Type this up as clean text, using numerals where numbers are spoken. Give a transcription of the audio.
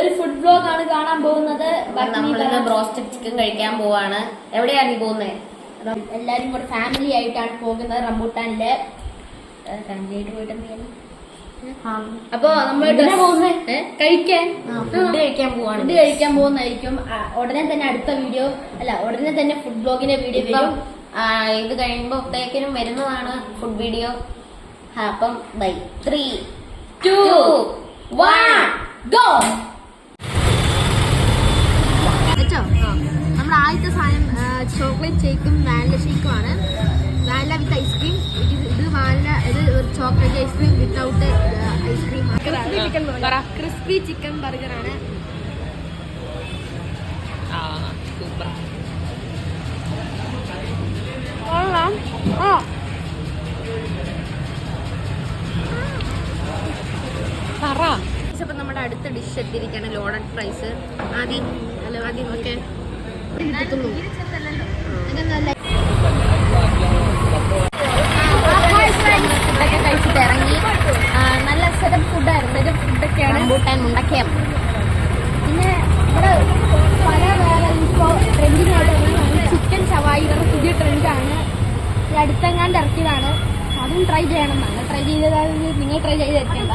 ഒരു food vlog ആണ് കാണാൻ പോകുന്നത്. നമ്മളിന്ന് ബ്രോസ്റ്റഡ് ചിക്കൻ കഴിക്കാൻ പോവാണ്. എവിടെയാണ് നീ പോകുന്നത്? എല്ലാരും കൂടെ ഫാമിലി ആയിട്ടാണ് പോകുന്നത് റംബൂട്ടാനില്. ഫാമിലി ആയിട്ട് പോയിട്ട് അപ്പൊ നമ്മൾ കഴിക്കാൻ ഫുഡ് കഴിക്കാൻ പോവാണ്. ഫുഡ് കഴിക്കാൻ പോകുന്നതായിരിക്കും. ഉടനെ തന്നെ അടുത്ത വീഡിയോ ഉടനെ തന്നെ ഫുഡ് ബ്ലോഗിന്റെ വീഡിയോ വരും. ഇത് കഴിയുമ്പോഴത്തേക്കിനും വരുന്നതാണ് ഫുഡ് വീഡിയോ. അപ്പം ബൈ 3, 2, 1 ഗോ. നമ്മുടെ ആദ്യത്തെ സാധനം ചോക്ലേറ്റ് ഷേക്കും വാനില ഷേക്കും ആണ്. Vanilla with ice cream. ഇത് വാനില, ഇത് chocolate ice cream without ice cream. Crispy chicken burger ആണ്. ഇപ്പൊ നമ്മുടെ അടുത്ത ഡിഷ് എത്തിയിരിക്കുകയാണ്, ലോഡഡ് ഫ്രൈസ്. ആദ്യം ഓക്കെ കഴിച്ചിട്ട് ഇറങ്ങി. നല്ല സെറ്റപ്പ് ഫുഡായിരുന്നു. ഫുഡൊക്കെയാണ് മുണ്ടക്കയം. പിന്നെ ഇവിടെ പല വേറെ ഇപ്പോൾ ട്രെൻഡിങ്ങായിട്ട് ചിക്കൻ ഷവായി ഇവരുടെ പുതിയ ട്രെൻഡാണ്. അടുത്തെങ്ങാണ്ട് ഇറക്കിയതാണ്. അതും ട്രൈ ചെയ്യണം. നല്ല ട്രൈ ചെയ്തതാണെങ്കിൽ നിങ്ങൾ ട്രൈ ചെയ്ത് വെക്കേണ്ട.